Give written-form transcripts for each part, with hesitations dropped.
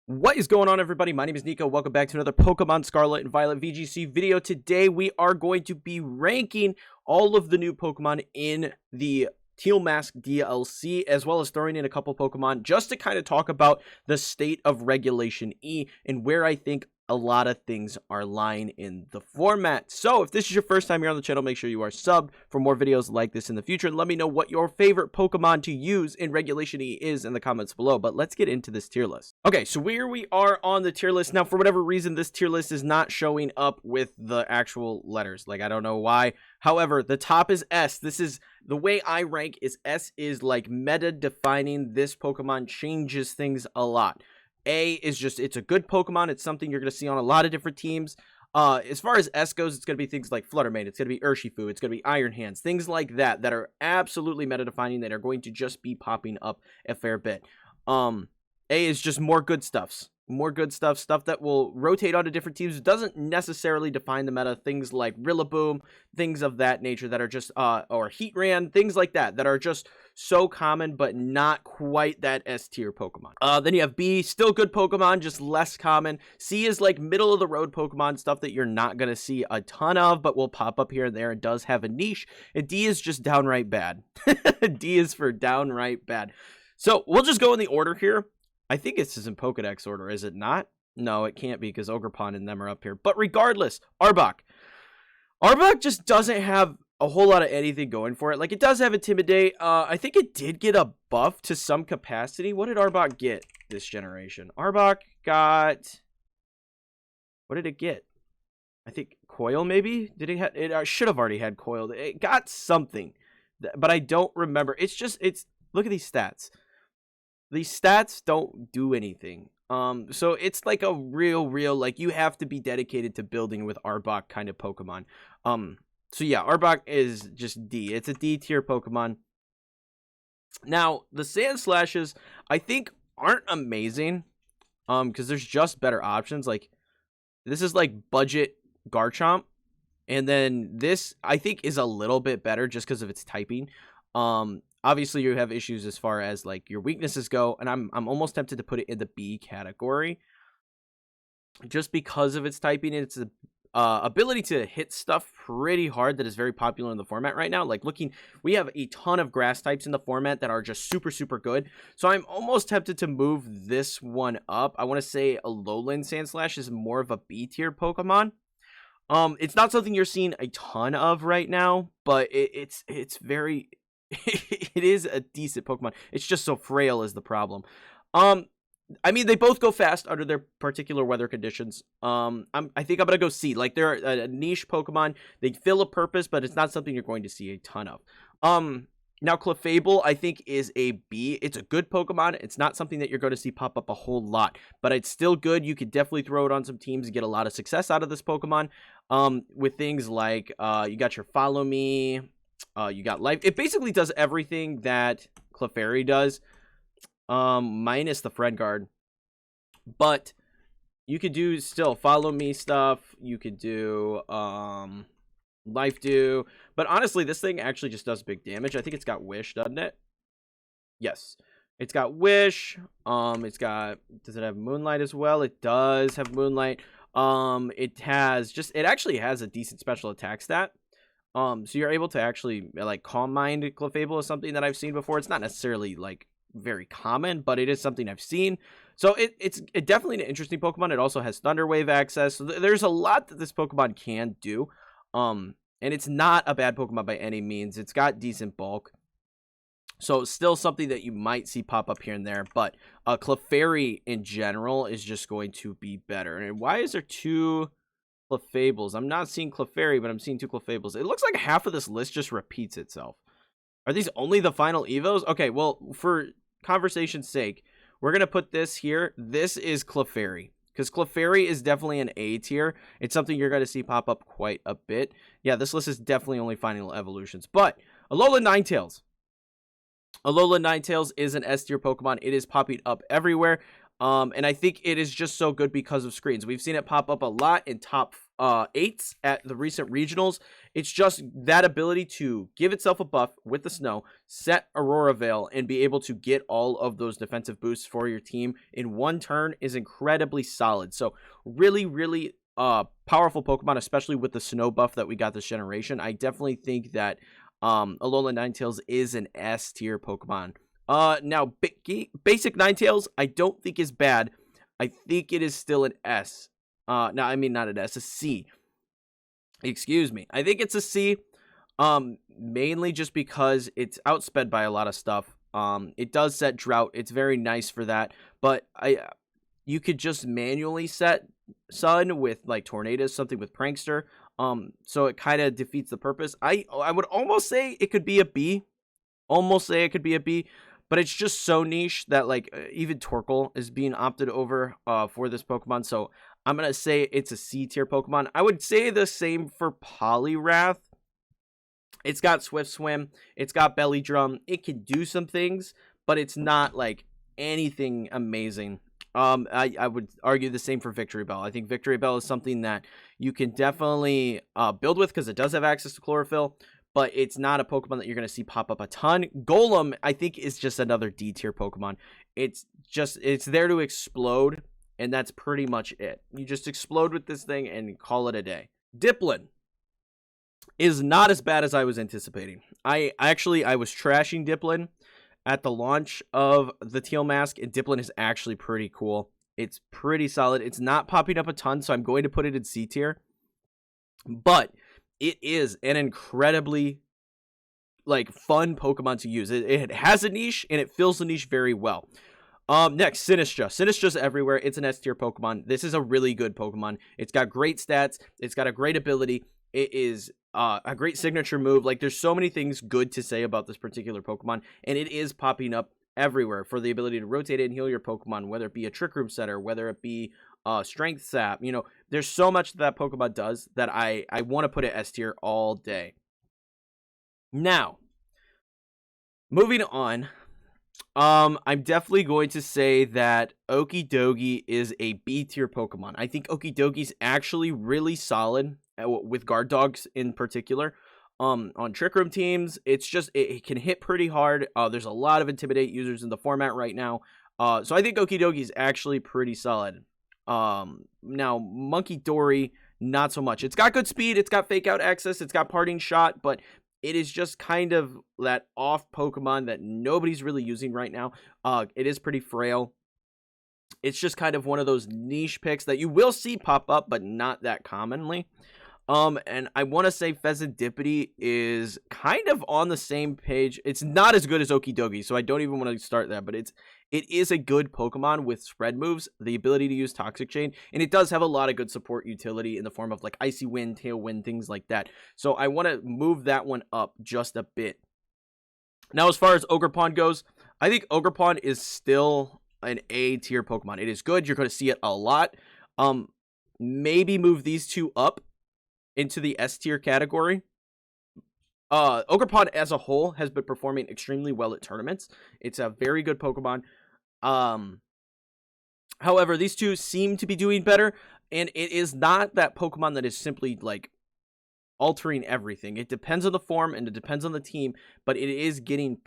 What is going on, everybody? My name is Kneeckoh. Welcome back to another Pokemon Scarlet and Violet VGC video. Today, we are going to be ranking all of the new Pokemon in the Teal Mask DLC, as well as throwing in a couple Pokemon just to kind of talk about the state of Regulation E and where I think a lot of things are lying in the format. So if this is your first time here on the channel, make sure you are subbed for more videos like this in the future, and let me know what your favorite Pokemon to use in Regulation E is in the comments below. But let's get into this tier list. Okay, so here we are on the tier list. Now, for whatever reason, this tier list is not showing up with the actual letters. Like, I don't know why. However, the top is S. This is the way I rank. Is S is like meta defining. This Pokemon changes things a lot. A is just, it's a good Pokemon. It's something you're going to see on a lot of different teams. As far as S goes, it's going to be things like Fluttermane. It's going to be Urshifu. It's going to be Iron Hands. Things like that that are absolutely meta-defining, that are going to just be popping up a fair bit. A is just more good stuffs. More good stuff that will rotate onto different teams. It doesn't necessarily define the meta. Things like Rillaboom, things of that nature that are just, or Heatran, things like that that are just so common, but not quite that S tier Pokemon. Then you have B, still good Pokemon, just less common. C is like middle of the road Pokemon, stuff that you're not going to see a ton of, but will pop up here and there. It does have a niche. And D is just downright bad. D is for downright bad. So we'll just go in the order here. I think this is in Pokedex order, is it not? No, it can't be because Ogerpon and them are up here. But regardless, Arbok. Arbok just doesn't have a whole lot of anything going for it. Like, it does have Intimidate. I think it did get a buff to some capacity. What did Arbok get this generation? Arbok got... What did it get? I think Coil, maybe? Did it have... It should have already had Coil. It got something. But I don't remember. It's just... Look at these stats. These stats don't do anything. So it's like a real, like, you have to be dedicated to building with Arbok kind of Pokemon. So yeah, Arbok is just D. It's a D tier Pokemon. Now, the Sand Slashes, I think, aren't amazing. Because there's just better options. Like, this is like budget Garchomp. And then this, I think, is a little bit better just because of its typing. Obviously, you have issues as far as like your weaknesses go, and I'm almost tempted to put it in the B category, just because of its typing and its ability to hit stuff pretty hard that is very popular in the format right now. Like, we have a ton of grass types in the format that are just super good. So I'm almost tempted to move this one up. I want to say a Alolan Sandslash is more of a B tier Pokemon. It's not something you're seeing a ton of right now, but it's very. It is a decent Pokemon. It's just so frail is the problem. I mean, they both go fast under their particular weather conditions. I think I'm gonna go C. Like, they're a niche Pokemon. They fill a purpose, but it's not something you're going to see a ton of. Now Clefable, I think, is a B. It's a good Pokemon. It's not something that you're going to see pop up a whole lot, but it's still good. You could definitely throw it on some teams and get a lot of success out of this Pokemon. With things like you got your Follow Me. You got Life. It basically does everything that Clefairy does, minus the Friend Guard. But you could do still Follow Me stuff. You could do Life Do. But honestly, this thing actually just does big damage. I think it's got Wish, doesn't it? Yes. It's got Wish. It's got... Does it have Moonlight as well? It does have Moonlight. It actually has a decent special attack stat. So you're able to actually, like, Calm Mind Clefable is something that I've seen before. It's not necessarily, like, very common, but it is something I've seen. So it's definitely an interesting Pokemon. It also has Thunder Wave access. So there's a lot that this Pokemon can do. And it's not a bad Pokemon by any means. It's got decent bulk. So still something that you might see pop up here and there. But Clefairy in general is just going to be better. And why is there two... Clefables? I'm not seeing Clefairy, but I'm seeing two Clefables. It looks like half of this list just repeats itself. Are these only the final Evos? Okay, well, for conversation's sake, we're going to put this here. This is Clefairy, because Clefairy is definitely an A tier. It's something you're going to see pop up quite a bit. Yeah, this list is definitely only final evolutions. But Alolan Ninetales. Alolan Ninetales is an S tier Pokemon. It is popping up everywhere. And I think it is just so good because of screens. We've seen it pop up a lot in top eights at the recent regionals. It's just that ability to give itself a buff with the snow, set Aurora Veil, and be able to get all of those defensive boosts for your team in one turn is incredibly solid. So really, really powerful Pokemon, especially with the snow buff that we got this generation. I definitely think that Alola Ninetales is an S tier Pokemon. Now basic Ninetales I don't think is bad. I think it is still an S. No, I mean not an S, a C. Excuse me. I think it's a C. Mainly just because it's outsped by a lot of stuff. It does set Drought. It's very nice for that. But you could just manually set Sun with like Tornadus, something with Prankster. So it kind of defeats the purpose. I would almost say it could be a B. Almost say it could be a B. But it's just so niche that like even Torkoal is being opted over for this Pokemon. So I'm going to say it's a C tier Pokemon. I would say the same for Poliwrath. It's got Swift Swim. It's got Belly Drum. It can do some things, but it's not like anything amazing. I would argue the same for Victory Bell. I think Victory Bell is something that you can definitely build with because it does have access to Chlorophyll, but it's not a Pokemon that you're going to see pop up a ton. Golem, I think, is just another D tier Pokemon. It's there to explode, and that's pretty much it. You just explode with this thing and call it a day. Diplin is not as bad as I was anticipating. I was trashing Diplin at the launch of the Teal Mask, and Diplin is actually pretty cool. It's pretty solid. It's not popping up a ton, so I'm going to put it in C tier. But it is an incredibly like fun Pokemon to use. It has a niche, and it fills the niche very well. Next, Sinistra. Sinistra's everywhere. It's an S tier Pokemon. This is a really good Pokemon. It's got great stats. It's got a great ability. It is a great signature move. Like, there's so many things good to say about this particular Pokemon, and it is popping up everywhere for the ability to rotate and heal your Pokemon, whether it be a Trick Room setter, whether it be Strength Sap. You know, there's so much that Pokemon does that I want to put it S tier all day. Now, moving on, I'm definitely going to say that Okidogi is a B tier Pokemon. I think Okidogi's actually really solid with guard dogs in particular. On Trick Room teams, it's just it can hit pretty hard. There's a lot of Intimidate users in the format right now. So I think Okidogi is actually pretty solid. Now Monkey Dory, not so much. It's got good speed, it's got fake out access, it's got Parting Shot, but it is just kind of that off Pokemon that nobody's really using right now. It is pretty frail. It's just kind of one of those niche picks that you will see pop up, but not that commonly. And I want to say Pheasantipity is kind of on the same page. It's not as good as Okidogi, so I don't even want to start that, but it is a good Pokemon with spread moves, the ability to use Toxic Chain, and it does have a lot of good support utility in the form of like Icy Wind, Tailwind, things like that. So I want to move that one up just a bit. Now, as far as Ogerpon goes, I think Ogerpon is still an A tier Pokemon. It is good. You're going to see it a lot. Maybe move these two up into the S tier category. Ogerpon as a whole has been performing extremely well at tournaments. It's a very good Pokemon. However, these two seem to be doing better, and it is not that Pokemon that is simply like altering everything. It depends on the form and it depends on the team, but it is getting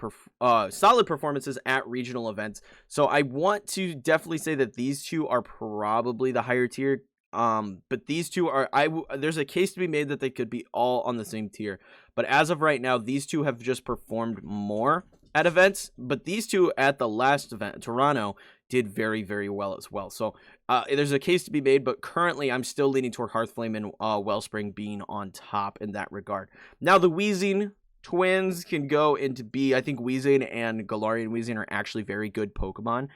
solid performances at regional events. So I want to definitely say that these two are probably the higher tier. But these two are, there's a case to be made that they could be all on the same tier. But as of right now, these two have just performed more at events. But these two at the last event, Toronto, did very, very well as well. So there's a case to be made, but currently I'm still leaning toward Hearthflame and Wellspring being on top in that regard. Now the Weezing twins can go into B. I think Weezing and Galarian Weezing are actually very good Pokemon.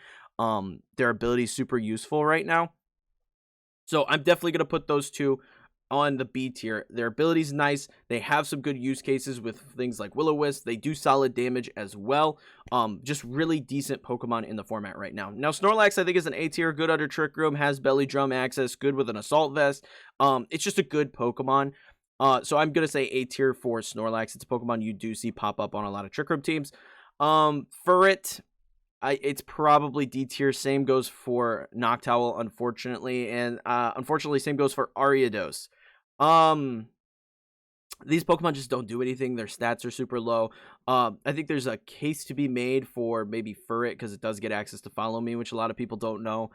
Their ability is super useful right now. So I'm definitely going to put those two on the B tier. Their ability's nice. They have some good use cases with things like Will-O-Wisp. They do solid damage as well. Just really decent Pokemon in the format right now. Now, Snorlax, I think, is an A tier. Good under Trick Room. Has Belly Drum access. Good with an Assault Vest. It's just a good Pokemon. So I'm going to say A tier for Snorlax. It's a Pokemon you do see pop up on a lot of Trick Room teams. Furret, it's probably D tier. Same goes for Noctowl, unfortunately. And unfortunately, same goes for Ariados. These Pokemon just don't do anything. Their stats are super low. I think there's a case to be made for maybe Furret because it does get access to Follow Me, which a lot of people don't know.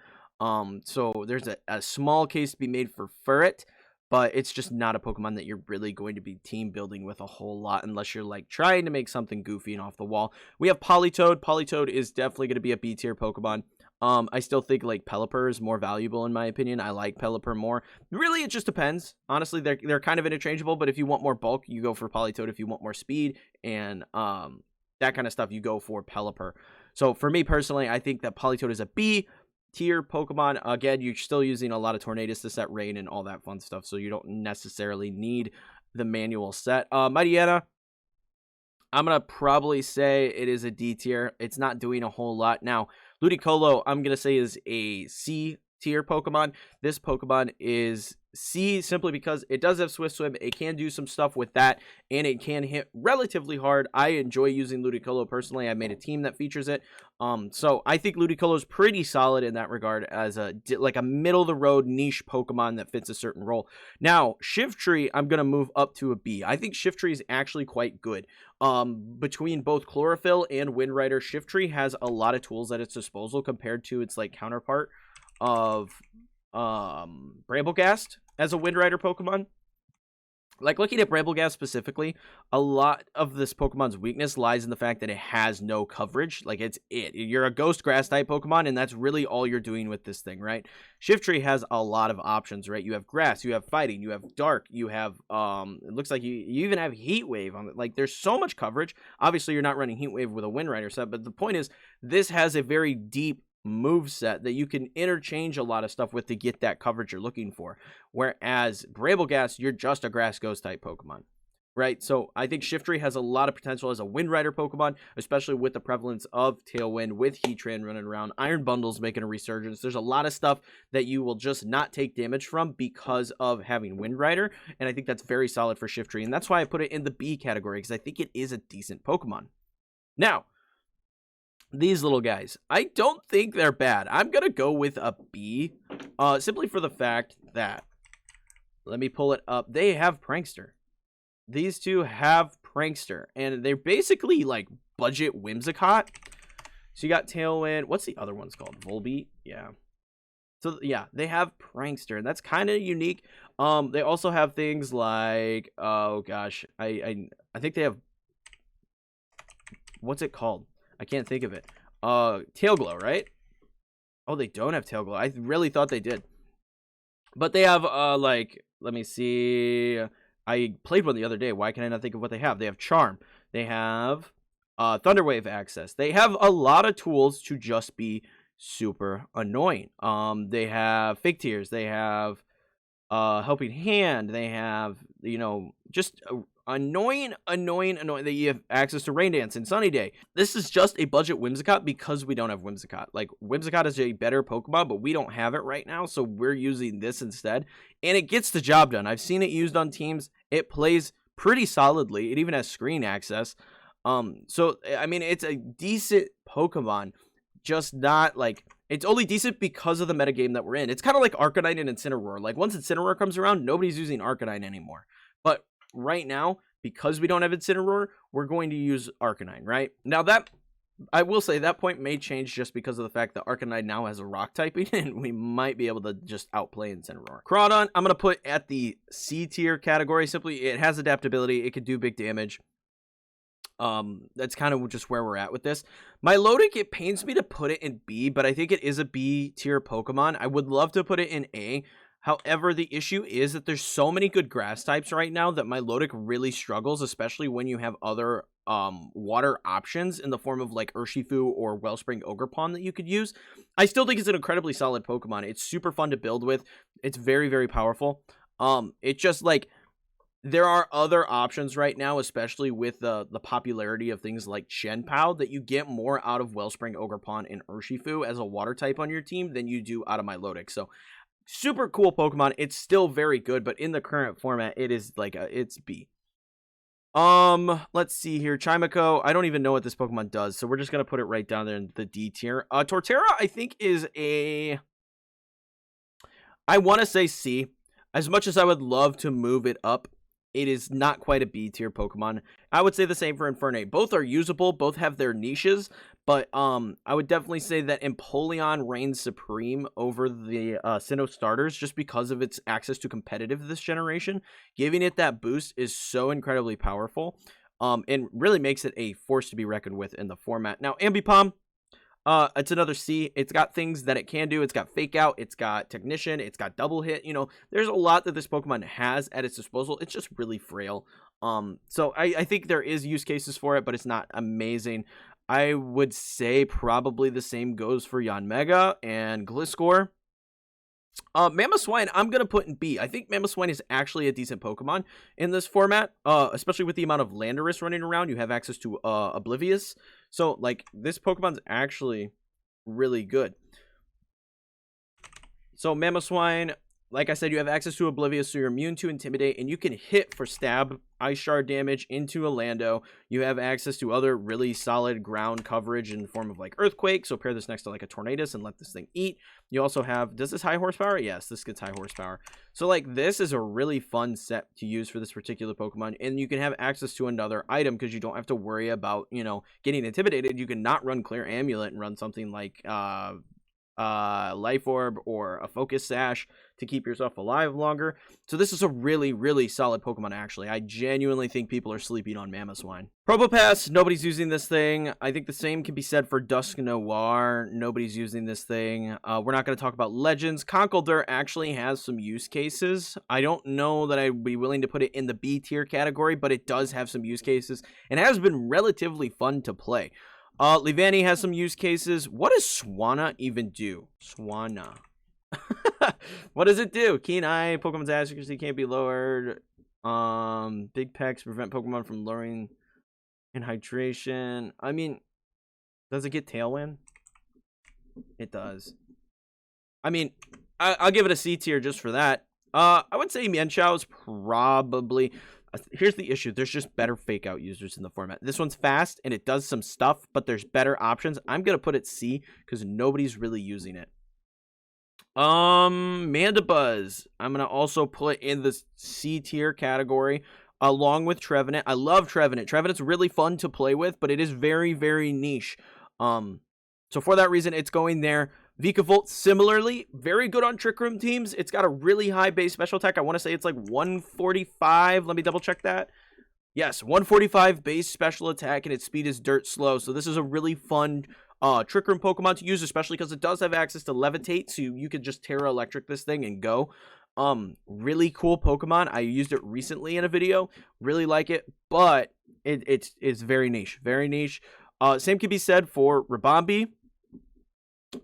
So there's a small case to be made for Furret, but it's just not a Pokemon that you're really going to be team building with a whole lot unless you're like trying to make something goofy and off the wall. We have Politoed. Politoed is definitely going to be a B tier Pokemon. I still think like Pelipper is more valuable in my opinion. I like Pelipper more. Really, it just depends. Honestly, they're kind of interchangeable, but if you want more bulk, you go for Politoed. If you want more speed and that kind of stuff, you go for Pelipper. So for me personally, I think that Politoed is a B tier Pokemon. Again, you're still using a lot of Tornadus to set rain and all that fun stuff, so you don't necessarily need the manual set. Mightyena, I'm going to probably say it is a D tier. It's not doing a whole lot. Now, Ludicolo, I'm going to say is a C tier Pokemon. This Pokemon is C simply because it does have Swift Swim. It can do some stuff with that, and it can hit relatively hard. I enjoy using Ludicolo personally. I made a team that features it. So I think Ludicolo is pretty solid in that regard as a middle of the road niche Pokemon that fits a certain role. Now, Shiftry, I'm going to move up to a B. I think Shiftry is actually quite good. Between both Chlorophyll and Windrider, Shiftry has a lot of tools at its disposal compared to its like counterpart of Bramblegast as a Windrider Pokemon. Like, looking at Bramblegast specifically, a lot of this Pokemon's weakness lies in the fact that it has no coverage. Like, you're a Ghost Grass type Pokemon, and that's really all you're doing with this thing, right? Shiftry has a lot of options, right? You have Grass, you have Fighting, you have Dark, you have, it looks like you even have Heat Wave on it. Like, there's so much coverage. Obviously, you're not running Heat Wave with a Windrider set, but the point is, this has a very deep move set that you can interchange a lot of stuff with to get that coverage you're looking for. Whereas Bramblegast, you're just a Grass Ghost type Pokemon, right? So I think Shiftry has a lot of potential as a Windrider Pokemon, especially with the prevalence of Tailwind, with Heatran running around, Iron Bundle's making a resurgence. There's a lot of stuff that you will just not take damage from because of having Windrider, and I think that's very solid for Shiftry, and that's why I put it in the B category, because I think it is a decent Pokemon. Now, these little guys, I don't think they're bad. I'm going to go with a B, simply for the fact that, let me pull it up, they have Prankster. These two have Prankster, and they're basically like budget Whimsicott. So you got Tailwind. What's the other one's called? Volbeat? Yeah. So yeah, they have Prankster, and that's kind of unique. They also have things like, oh gosh, I think they have, what's it called? I can't think of it. Tail Glow, right? Oh, they don't have Tail Glow. I really thought they did. But they have, like, let me see. I played one the other day. Why can I not think of what they have? They have Charm. They have Thunderwave access. They have a lot of tools to just be super annoying. They have Fake Tears. They have Helping Hand. They have, you know, just annoying that you have access to Rain Dance and Sunny Day. This is just a budget Whimsicott because we don't have Whimsicott. Like, Whimsicott is a better Pokemon, but we don't have it right now, so we're using this instead, and it gets the job done. I've seen it used on teams. It plays pretty solidly. It even has screen access. So I mean, it's a decent Pokemon, just not like, it's only decent because of the metagame that we're in. It's kind of like Arcanine and Incineroar. Like, once Incineroar comes around, nobody's using Arcanine anymore. But right now, because we don't have Incineroar, we're going to use Arcanine, right? Now, that, I will say, that point may change just because of the fact that Arcanine now has a rock typing, and we might be able to just outplay Incineroar. Crawdon, I'm going to put at the C tier category. Simply, it has adaptability. It can do big damage. That's kind of just where we're at with this. Milotic, it pains me to put it in B, but I think it is a B tier Pokemon. I would love to put it in A. However, the issue is that there's so many good grass types right now that Milotic really struggles, especially when you have other water options in the form of like Urshifu or Wellspring Ogerpon that you could use. I still think it's an incredibly solid Pokemon. It's super fun to build with. It's very, very powerful. It's just like, there are other options right now, especially with the popularity of things like Shenpao, that you get more out of Wellspring Ogerpon and Urshifu as a water type on your team than you do out of Milotic. So, super cool Pokemon. It's still very good, but in the current format, it is like it's B. Let's see here. Chimecho, I don't even know what this Pokemon does, so we're just gonna put it right down there in the D tier. Torterra, I think, is a, I want to say C. As much as I would love to move it up, it is not quite a B tier Pokemon. I would say the same for Infernape. Both are usable, both have their niches, but I would definitely say that Empoleon reigns supreme over the Sinnoh starters just because of its access to competitive this generation. Giving it that boost is so incredibly powerful, and really makes it a force to be reckoned with in the format. Now, Ambipom, it's another C. It's got things that it can do. It's got Fake Out. It's got Technician. It's got Double Hit. You know, there's a lot that this Pokemon has at its disposal. It's just really frail. So I think there is use cases for it, but it's not amazing. I would say probably the same goes for Yanmega and Gliscor. Mamoswine, I'm going to put in B. I think Mamoswine is actually a decent Pokemon in this format, especially with the amount of Landorus running around. You have access to Oblivious. So, like, this Pokemon's actually really good. So, Mamoswine, like I said, you have access to Oblivious, so you're immune to Intimidate, and you can hit for stab, Ice Shard damage into a Lando. You have access to other really solid ground coverage in the form of, like, Earthquake, so pair this next to, like, a Tornadus and let this thing eat. You also have, does this high horsepower? Yes, this gets high horsepower. So, like, this is a really fun set to use for this particular Pokemon, and you can have access to another item because you don't have to worry about, you know, getting intimidated. You can not run Clear Amulet and run something like, Life Orb or a Focus Sash to keep yourself alive longer. So this is a really, really solid Pokemon, actually. I genuinely think people are sleeping on Mamoswine. Probopass, nobody's using this thing. I think the same can be said for Dusknoir. Nobody's using this thing. We're not going to talk about Legends. Conkeldurr actually has some use cases. I don't know that I'd be willing to put it in the B tier category, but it does have some use cases and has been relatively fun to play. Leavanny has some use cases. What does Swanna even do? Swanna. What does it do? Keen Eye, Pokemon's accuracy can't be lowered. Big Pecks prevent Pokemon from lowering in hydration. I mean, does it get Tailwind? It does. I mean, I'll give it a C tier just for that. I would say Mienshao is probably... Here's the issue. There's just better Fake Out users in the format. This one's fast, and it does some stuff, but there's better options. I'm going to put it C, because nobody's really using it. Mandibuzz, I'm going to also put in the C tier category, along with Trevenant. I love Trevenant. Trevenant's really fun to play with, but it is very, very niche. So for that reason, it's going there. Vikavolt, similarly, very good on Trick Room teams. It's got a really high base special attack. I want to say it's like 145. Let me double check that. Yes, 145 base special attack, and its speed is dirt slow. So this is a really fun Trick Room Pokemon to use, especially because it does have access to Levitate, so you could just Terra Electric this thing and go. Really cool Pokemon. I used it recently in a video. Really like it, but it's very niche. Very niche. Same can be said for Ribombee.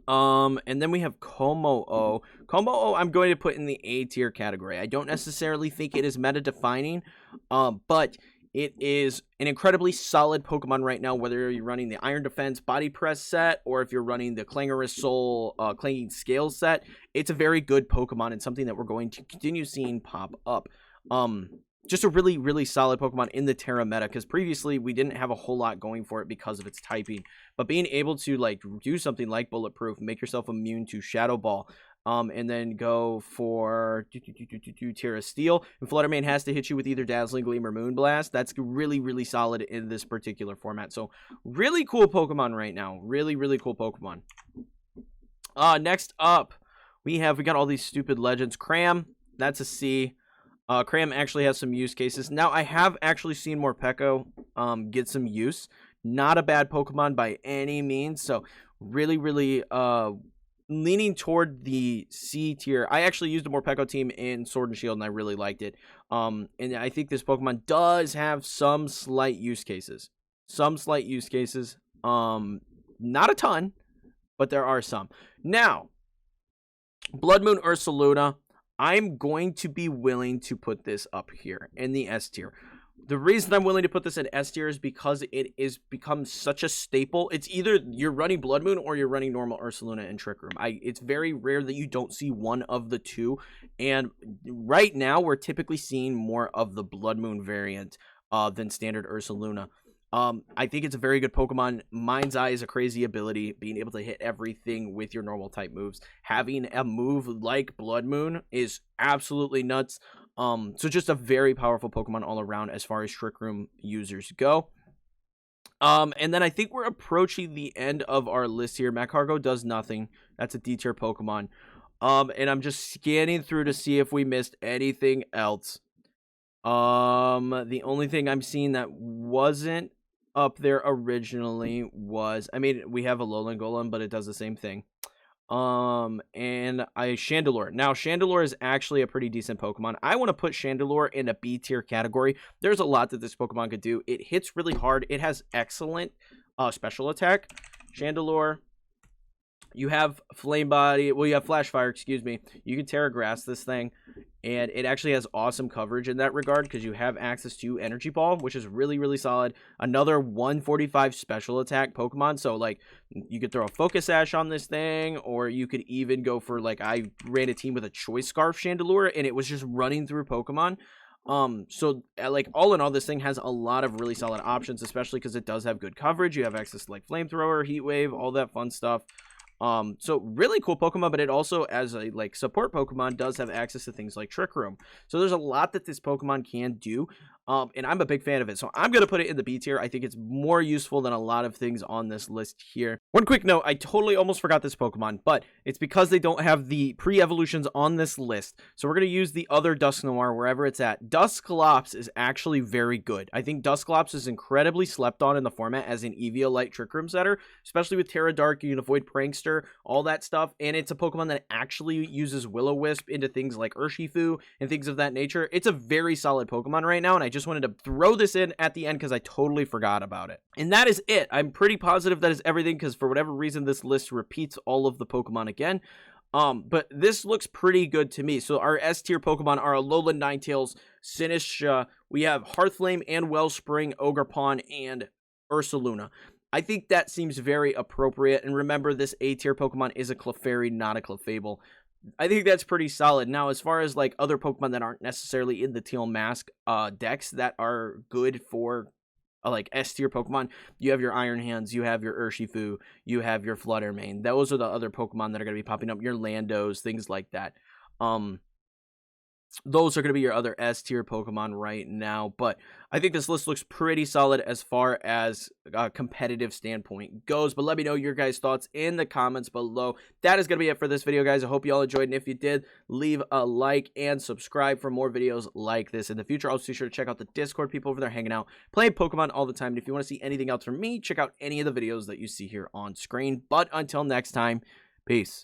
And then we have Kommo-o. Kommo-o I'm going to put in the A tier category. I don't necessarily think it is meta defining, but it is an incredibly solid Pokemon right now, whether you're running the Iron Defense Body Press set or if you're running the Clangorous Soul Clanging Scales set. It's a very good Pokemon and something that we're going to continue seeing pop up. Just a really, really solid Pokemon in the Terra meta, because previously we didn't have a whole lot going for it because of its typing. But being able to, like, do something like Bulletproof, make yourself immune to Shadow Ball, and then go for Terra Steel, and Fluttermane has to hit you with either Dazzling Gleam or Moonblast. That's really, really solid in this particular format. So, really cool Pokemon right now. Really, really cool Pokemon. Next up, we got all these stupid legends. Cram, that's a C. Cram actually has some use cases. Now, I have actually seen Morpeko get some use. Not a bad Pokemon by any means. So, really, really leaning toward the C tier. I actually used a Morpeko team in Sword and Shield, and I really liked it. And I think this Pokemon does have some slight use cases. Some slight use cases. Not a ton, but there are some. Now, Blood Moon Ursaluna. I'm going to be willing to put this up here in the S tier. The reason I'm willing to put this in S tier is because it is become such a staple. It's either you're running Blood Moon or you're running normal Ursaluna and Trick Room. It's very rare that you don't see one of the two. And right now, we're typically seeing more of the Blood Moon variant than standard Ursaluna. I think it's a very good Pokemon. Mind's Eye is a crazy ability, being able to hit everything with your normal type moves. Having a move like Blood Moon is absolutely nuts. So just a very powerful Pokemon all around as far as Trick Room users go. And then I think we're approaching the end of our list here. Magcargo does nothing. That's a D tier Pokemon. And I'm just scanning through to see if we missed anything else. The only thing I'm seeing that wasn't up there originally was, I mean, we have a Alolan Golem, but it does the same thing. And Chandelure. Now, Chandelure is actually a pretty decent Pokemon. I want to put Chandelure in a B tier category. There's a lot that this Pokemon could do. It hits really hard. It has excellent special attack. Chandelure. You have Flame Body. Well, you have Flash Fire, excuse me. You can Terra Grass this thing. And it actually has awesome coverage in that regard because you have access to Energy Ball, which is really, really solid. Another 145 special attack Pokemon. So, like, you could throw a Focus Sash on this thing, or you could even go for, like, I ran a team with a Choice Scarf Chandelure, and it was just running through Pokemon. So, like, all in all, this thing has a lot of really solid options, especially because it does have good coverage. You have access to, like, Flamethrower, Heat Wave, all that fun stuff. So really cool Pokemon, but it also, as a like support Pokemon, does have access to things like Trick Room. So there's a lot that this Pokemon can do. And I'm a big fan of it. So I'm going to put it in the B tier. I think it's more useful than a lot of things on this list here. One quick note, I totally almost forgot this Pokemon, but it's because they don't have the pre-evolutions on this list. So we're going to use the other Dusknoir wherever it's at. Dusclops is actually very good. I think Dusclops is incredibly slept on in the format as an Eviolite Trick Room setter, especially with Terra Dark. You can avoid Prankster, all that stuff. And it's a Pokemon that actually uses Will-O-Wisp into things like Urshifu and things of that nature. It's a very solid Pokemon right now, and I just wanted to throw this in at the end because I totally forgot about it. And that is it. I'm pretty positive that is everything because for whatever reason this list repeats all of the Pokemon again. But this looks pretty good to me. So our S tier Pokemon are Alolan Ninetales, Sinistcha, we have Hearthflame and Wellspring, Ogerpon, and Ursaluna. I think that seems very appropriate. And remember, this A tier Pokemon is a Clefairy, not a Clefable. I think that's pretty solid. Now, as far as like other Pokemon that aren't necessarily in the Teal Mask decks that are good for like S tier Pokemon, you have your Iron Hands, you have your Urshifu, you have your Fluttermane. Those are the other Pokemon that are going to be popping up. Your Landos, things like that. Those are going to be your other S tier Pokemon right now, but I think this list looks pretty solid as far as a competitive standpoint goes. But let me know your guys' thoughts in the comments below. That is going to be it for this video, guys. I hope you all enjoyed, and if you did, leave a like and subscribe for more videos like this in the future. Also, be sure to check out the Discord. People over there hanging out, playing Pokemon all the time. And if you want to see anything else from me, check out any of the videos that you see here on screen. But until next time, peace.